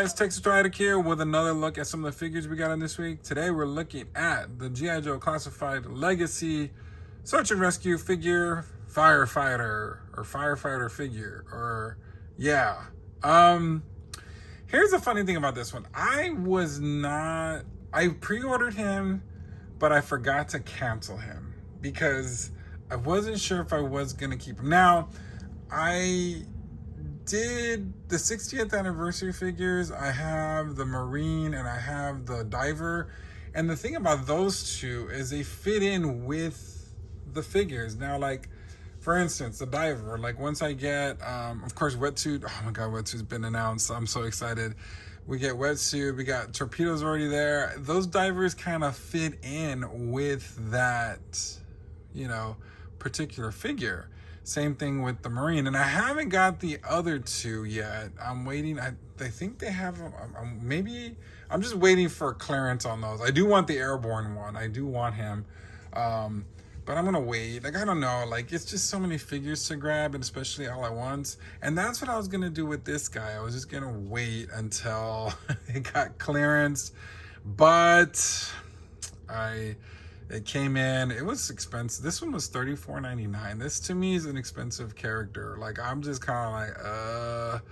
guys, Texas Triadic here with another look at some of the figures we got in this week. Today we're looking at the G.I. Joe Classified Legacy Search and Rescue figure Firefighter, or Firefighter figure, or yeah. Here's the funny thing about this one. I pre-ordered him, but I forgot to cancel him because I wasn't sure if I was gonna keep him. Now, I did the 60th anniversary figures. I have the Marine and I have the Diver. And the thing about those two is they fit in with the figures. Now, like, for instance, the Diver, like once I get, of course, Wetsuit. Oh my God, Wetsuit's been announced. I'm so excited. We get Wetsuit, we got Torpedoes already there. Those Divers kind of fit in with that, you know, particular figure. Same thing with the Marine. And I haven't got the other two yet. I'm waiting. I think they have, maybe, I'm just waiting for clearance on those. I do want the Airborne one. I do want him. But I'm going to wait. Like, I don't know. Like, it's just so many figures to grab, and especially all at once. And that's what I was going to do with this guy. I was just going to wait until it got clearance. But it came in, it was expensive. This one was $34.99. This to me is an expensive character. Like, I'm just kind of like,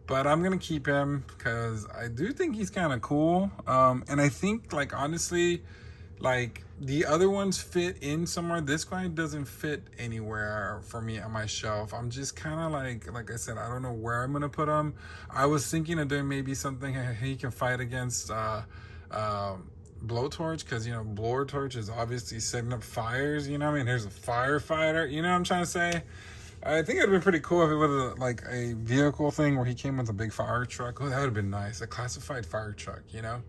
but I'm gonna keep him because I do think he's kind of cool. And I think, like, honestly, like the other ones fit in somewhere. This guy doesn't fit anywhere for me on my shelf. I'm just kind of like I said, I don't know where I'm gonna put him. I was thinking of doing maybe something he can fight against Blowtorch, because, you know, Blowtorch is obviously setting up fires, you know what I mean? Here's a Firefighter, you know what I'm trying to say? I think it would be pretty cool if it was like a vehicle thing where he came with a big fire truck. Oh, that would have been nice, a classified fire truck, you know?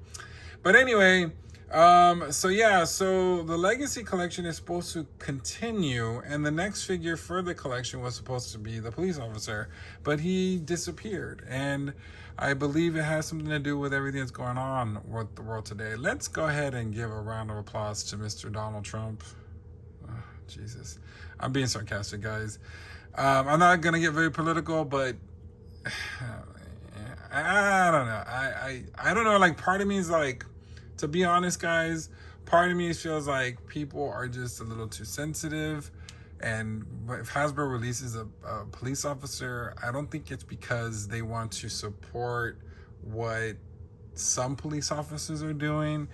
But anyway, so yeah, so the Legacy collection is supposed to continue, and the next figure for the collection was supposed to be the police officer, but he disappeared, and I believe it has something to do with everything that's going on with the world today. Let's go ahead and give a round of applause to Mr. Donald Trump. Oh, Jesus. I'm being sarcastic, guys. I'm not going to get very political, but I don't know. I don't know. Like, part of me is like, to be honest, guys, part of me feels like people are just a little too sensitive. And if Hasbro releases a police officer, I don't think it's because they want to support what some police officers are doing.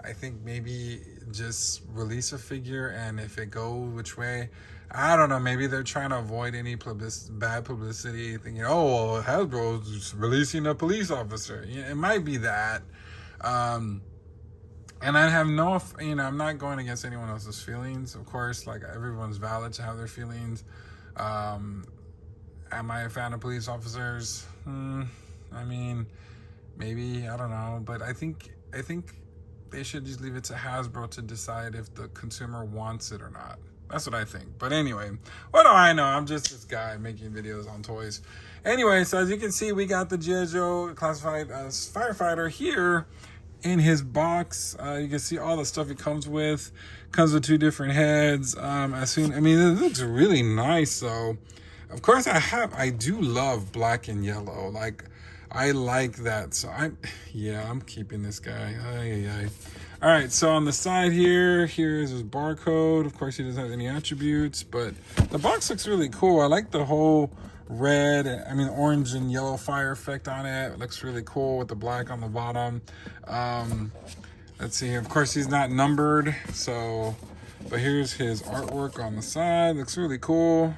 I think maybe just release a figure, and if it goes which way, I don't know, maybe they're trying to avoid any bad publicity, thinking, oh, well, Hasbro's releasing a police officer. It might be that. And I have no, you know, I'm not going against anyone else's feelings. Of course, like, everyone's valid to have their feelings. Am I a fan of police officers? I mean, maybe, I don't know. But I think they should just leave it to Hasbro to decide if the consumer wants it or not. That's what I think. But anyway, what do I know? I'm just this guy making videos on toys. Anyway, so as you can see, we got the G.I. Joe Classified as Firefighter here in his box. You can see all the stuff it comes with. Comes with two different heads. I mean, it looks really nice. So, of course, I do love black and yellow. Like, I like that. So I'm keeping this guy. All right, so on the side here's his barcode. Of course, he doesn't have any attributes, but the box looks really cool. I like the whole orange and yellow fire effect on it. It looks really cool with the black on the bottom. Let's see, of course he's not numbered, but here's his artwork on the side. Looks really cool.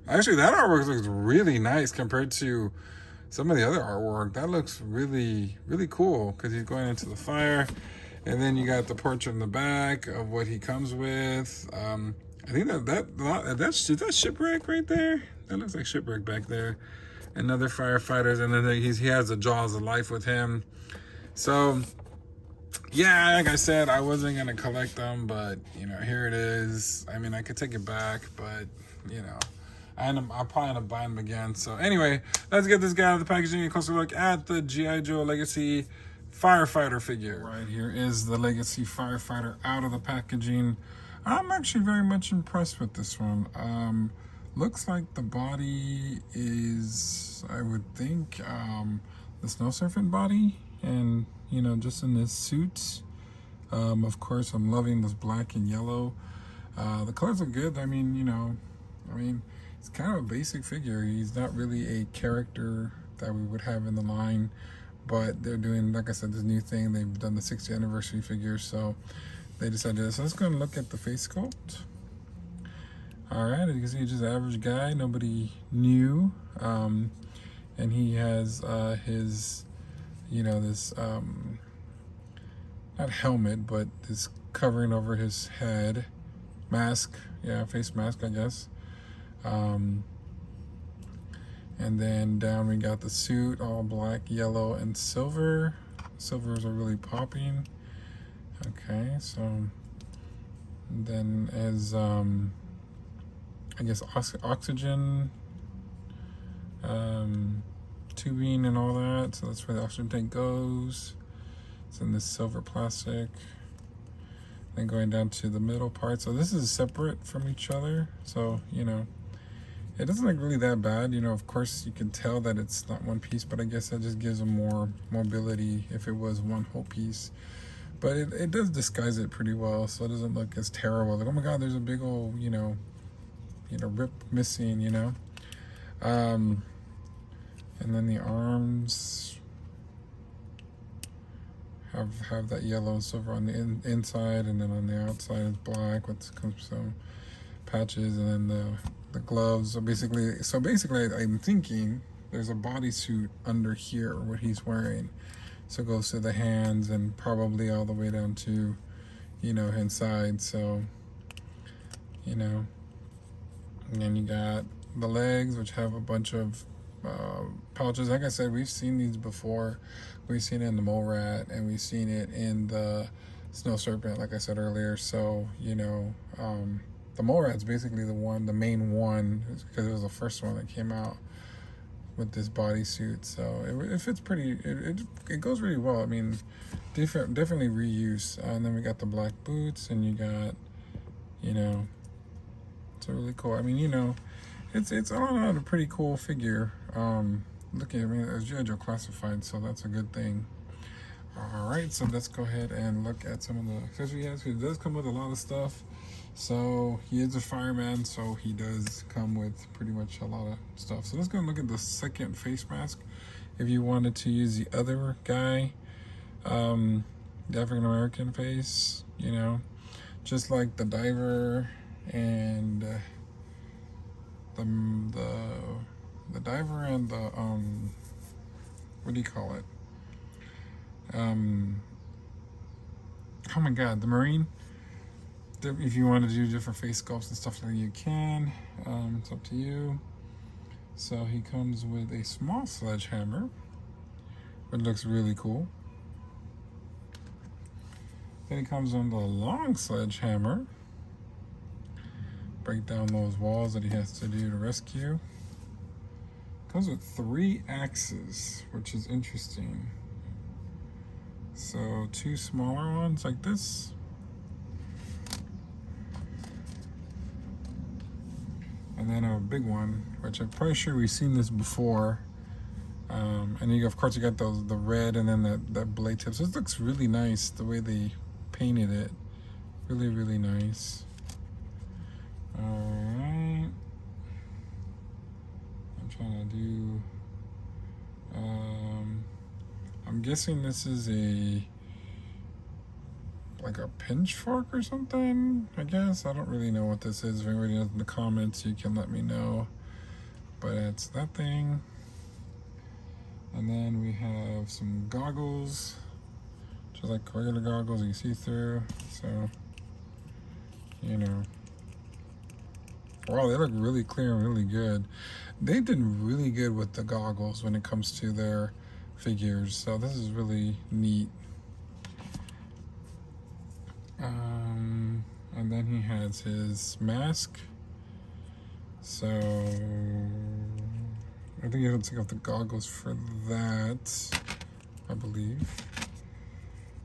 Actually, that artwork looks really nice compared to some of the other artwork. That looks really, really cool because he's going into the fire. And then you got the portrait in the back of what he comes with. I think that's Shipwreck right there. That looks like Shipwreck back there. And other firefighters, and then he has the Jaws of Life with him. So, yeah, like I said, I wasn't gonna collect them, but, you know, here it is. I mean, I could take it back, but, you know, I'll probably end up buying them again. So anyway, let's get this guy out of the packaging. A closer look at the G.I. Joe Legacy Firefighter figure. Right here is the Legacy Firefighter out of the packaging. I'm actually very much impressed with this one. Looks like the body is, I would think, the snow serpent body, and you know, just in this suit. Of course, I'm loving this black and yellow. The colors are good. I mean, you know, it's kind of a basic figure. He's not really a character that we would have in the line, but they're doing, like I said, this new thing. They've done the 60th anniversary figure, so they decided to. So let's go and look at the face sculpt. All right, as you can see, just an average guy, nobody new, and he has his, you know, this not helmet, but this covering over his head, mask, yeah, face mask, I guess. And then down we got the suit, all black, yellow, and silver. Silvers are really popping. Okay, so then as I guess oxygen tubing and all that. So that's where the oxygen tank goes. It's in this silver plastic. Then going down to the middle part. So this is separate from each other. So, you know, it doesn't look really that bad. You know, of course, you can tell that it's not one piece, but I guess that just gives them more mobility if it was one whole piece. But it does disguise it pretty well, so it doesn't look as terrible. Like, oh my God, there's a big old, you know, rip missing, you know. And then the arms have that yellow and silver on the inside, and then on the outside is black with some patches, and then the gloves. So basically, I'm thinking there's a bodysuit under here, what he's wearing. So it goes to the hands and probably all the way down to, you know, inside. So, you know, and then you got the legs, which have a bunch of pouches. Like I said, we've seen these before. We've seen it in the mole rat, and we've seen it in the snow serpent, like I said earlier. So, you know, the mole rat's basically the main one, because it was the first one that came out with this bodysuit. So it fits pretty, it goes really well. I mean, definitely reuse. And then we got the black boots, and you got, you know, it's a really cool, I mean, you know, it's all in all a pretty cool figure. Looking at me, it's GIJOE classified, so that's a good thing. All right, so let's go ahead and look at some of the accessories he has. He does come with a lot of stuff. So he is a fireman, so he does come with pretty much a lot of stuff. So let's go and look at the second face mask. If you wanted to use the other guy, the African American face, you know, just like the diver and the diver and the what do you call it? Oh my God, the Marine. If you want to do different face sculpts and stuff like that, you can. It's up to you. So he comes with a small sledgehammer, which looks really cool. Then he comes on the long sledgehammer. Break down those walls that he has to do to rescue. Comes with 3 axes, which is interesting. So 2 smaller ones like this. And then a big one, which I'm pretty sure we've seen this before. And you, of course, you got the red and then that blade tip. So it looks really nice the way they painted it. Really, really nice. All right. I'm trying to do. I'm guessing this is like a pinch fork or something, I guess. I don't really know what this is. If anybody knows in the comments, you can let me know. But it's that thing. And then we have some goggles, just like regular goggles you can see through. So, you know. Wow, they look really clear and really good. They did really good with the goggles when it comes to their figures. So this is really neat. And then he has his mask. So I think you have to take off the goggles for that, I believe.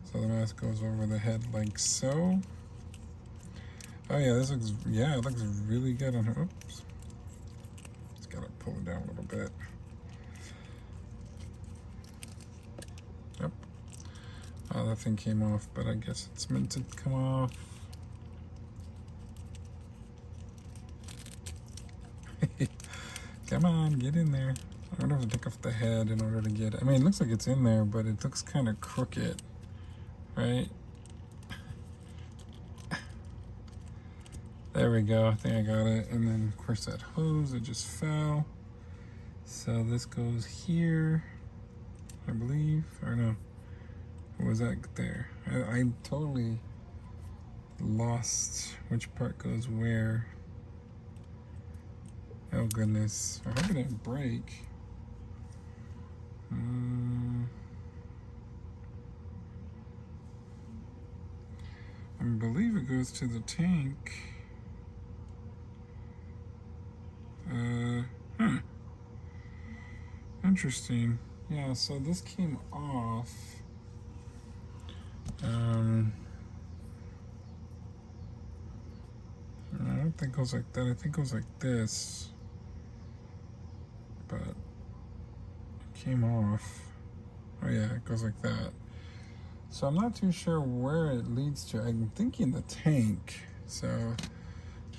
So the mask goes over the head like so. Oh yeah, it looks really good on her. Oops. Just gotta pull it down a little bit. Oh, that thing came off, but I guess it's meant to come off. Come on, get in there. I would have to take off the head in order to get it. I mean, it looks like it's in there, but it looks kind of crooked, right? There we go. I think I got it. And then, of course, that hose, it just fell. So this goes here, I believe. Or no, what was that there? I totally lost which part goes where. Oh, goodness. I hope it didn't break. I believe it goes to the tank. Interesting. Yeah, so this came off. I don't think it goes like that. I think it goes like this. But it came off. Oh yeah, it goes like that. So I'm not too sure where it leads to. I'm thinking the tank. So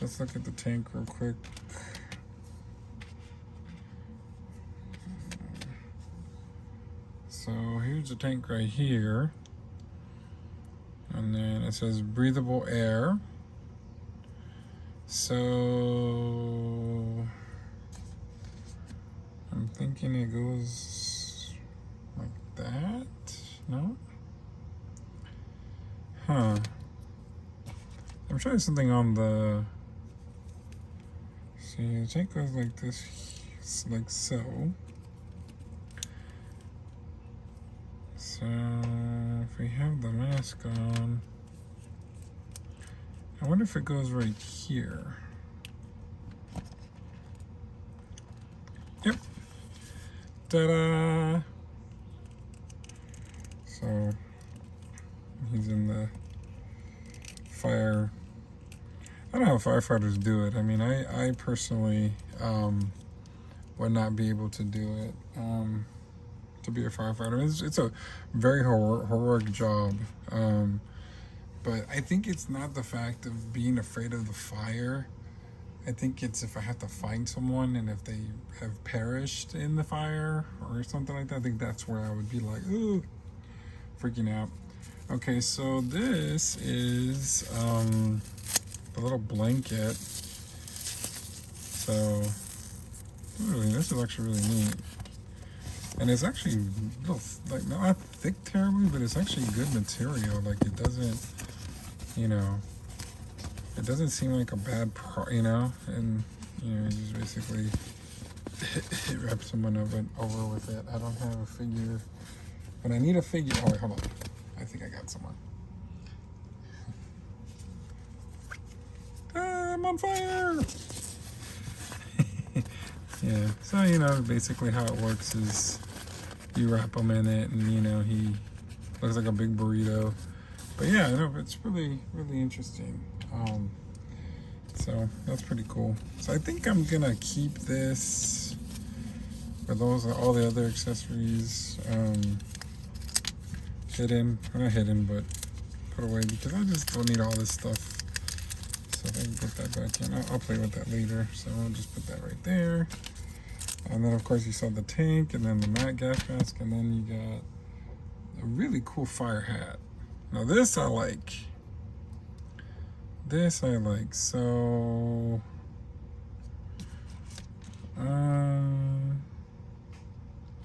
let's look at the tank real quick. So here's the tank right here. And then it says breathable air. So I'm thinking it goes like that. No? Huh. I'm trying something on the. See, the tank goes like this, like so. So if we have the mask on, I wonder if it goes right here. Yep. Ta-da! So he's in the fire. I don't know how firefighters do it. I mean, I personally would not be able to do it. To be a firefighter, it's a very heroic job. But I think it's not the fact of being afraid of the fire. I think it's if I have to find someone and if they have perished in the fire or something like that, I think that's where I would be like, ooh, freaking out. Okay, so this is the little blanket. So really, this is actually really neat. And it's actually a little, like, not thick terribly, but it's actually good material. Like, it doesn't, you know, it doesn't seem like a bad you know, and, you know, you just basically wrap someone over with it. I don't have a figure, but I need a figure. Oh, wait, hold on. I think I got someone. Ah, I'm on fire! Yeah, so, you know, basically how it works is you wrap him in it and, you know, he looks like a big burrito. But yeah, no, it's really, really interesting. So that's pretty cool. So I think I'm gonna keep this with all the other accessories hidden. Well, not hidden, but put away because I just don't need all this stuff. So I can put that back in. I'll play with that later. So I'll just put that right there. And then of course you saw the tank and then the gas mask, and then you got a really cool fire hat. Now this I like. This I like. So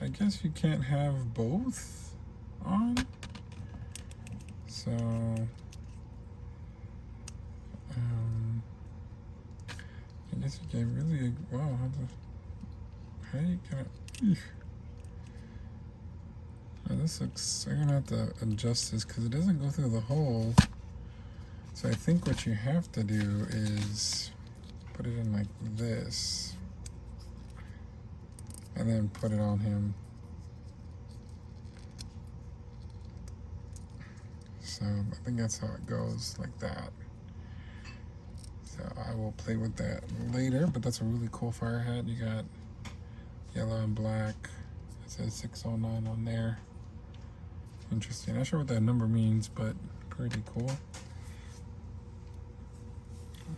I guess you can't have both on. So I guess you can really, wow, how you gonna, now this looks, I'm gonna have to adjust this because it doesn't go through the hole. So I think what you have to do is put it in like this and then put it on him. So I think that's how it goes, like that. So I will play with that later, but that's a really cool fire hat. You got yellow and black. It says 609 on there. interesting. Not sure what that number means, but pretty cool.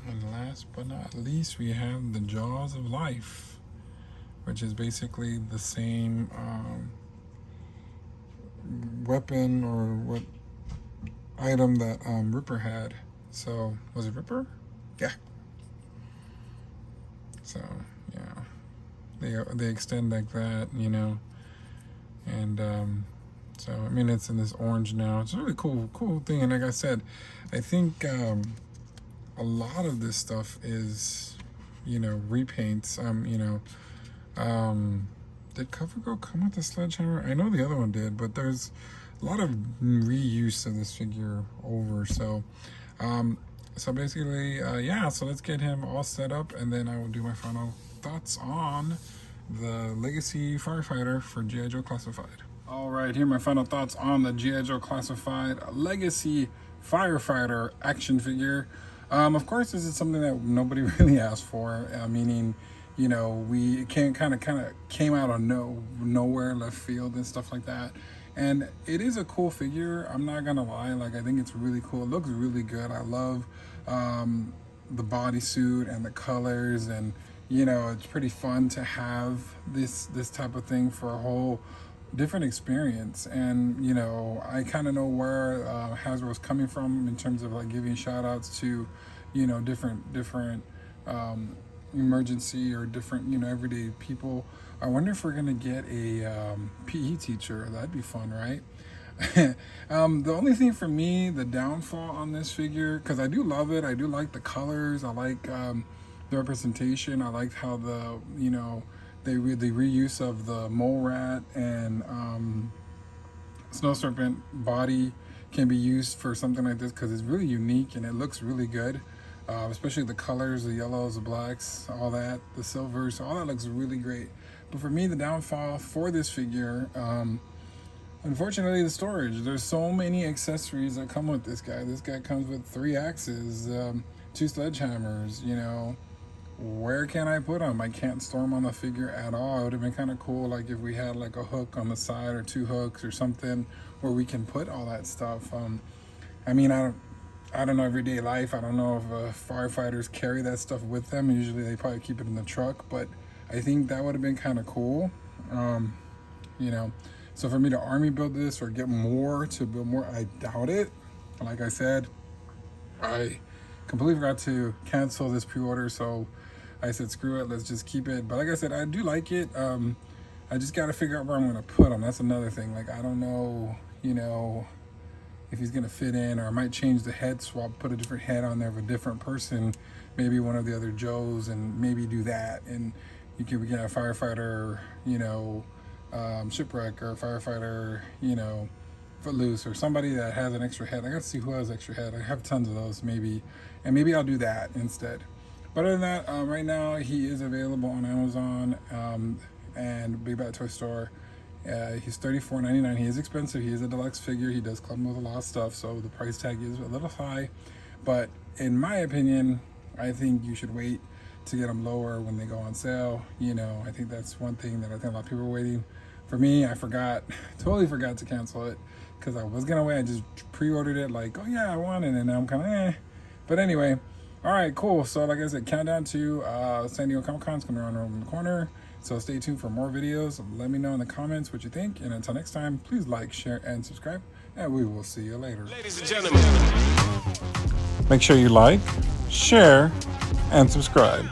And last but not least, we have the Jaws of Life, which is basically the same weapon or what item that Ripper had. So, was it Ripper? Yeah. So, yeah. They extend like that, you know. And so, I mean, it's in this orange now. It's a really cool thing. And like I said, I think a lot of this stuff is, you know, repaints. You know, did CoverGirl come with the sledgehammer? I know the other one did, but there's a lot of reuse of this figure over. So, so basically, yeah. So let's get him all set up, and then I will do my final thoughts on the Legacy Firefighter for GI Joe Classified. All right, here are my final thoughts on the GI Joe Classified Legacy Firefighter action figure. Of course, this is something that nobody really asked for, meaning, you know, we kind of came out of nowhere, left field and stuff like that. And it is a cool figure. I'm not gonna lie, like, I think it's really cool. It looks really good. I love the bodysuit and the colors, and you know, it's pretty fun to have this type of thing for a whole different experience. And you know, I kind of know where Hasbro's coming from in terms of like giving shout outs to, you know, different emergency or different, you know, everyday people. I wonder if we're gonna get a PE teacher. That'd be fun, right? The only thing for me, the downfall on this figure, because I do love it, I do like the colors, I like the representation, I liked how the, you know, the reuse of the mole rat and snow serpent body can be used for something like this, because it's really unique and it looks really good. Especially the colors, the yellows, the blacks, all that, the silvers, all that looks really great. But for me, the downfall for this figure, unfortunately, the storage. There's so many accessories that come with this guy. This guy comes with 3 axes, 2 sledgehammers, you know. Where can I put them? I can't store them on the figure at all. It would have been kind of cool, like if we had like a hook on the side or 2 hooks or something where we can put all that stuff. I mean, I don't know, everyday life, I don't know if firefighters carry that stuff with them. Usually they probably keep it in the truck, but I think that would have been kind of cool. You know, so for me to army build this or get more to build more, I doubt it. Like I said, I completely forgot to cancel this pre-order, so I said screw it, let's just keep it. But like I said, I do like it. I just got to figure out where I'm going to put him. That's another thing. Like, I don't know, you know, if he's going to fit in, or I might change the head swap, put a different head on there of a different person, maybe one of the other Joes, and maybe do that. And we can have a firefighter, you know, shipwreck, or a firefighter, you know, Footloose, or somebody that has an extra head. I got to see who has extra head. I have tons of those, maybe, and maybe I'll do that instead. But other than that, right now he is available on Amazon and Big Bad Toy Store. He's $34.99. He is expensive. He is a deluxe figure. He does come with a lot of stuff, so the price tag is a little high. But in my opinion, I think you should wait to get them lower when they go on sale. You know, I think that's one thing that I think a lot of people are waiting. For me, I totally forgot to cancel it, because I was gonna wait. I just pre-ordered it like, oh yeah, I want it, and now I'm kind of But anyway, all right, cool. So like I said, countdown to San Diego Comic-Con is coming around the corner. So stay tuned for more videos. Let me know in the comments what you think. And until next time, please like, share, and subscribe. And we will see you later. Ladies and gentlemen, make sure you like, share, and subscribe.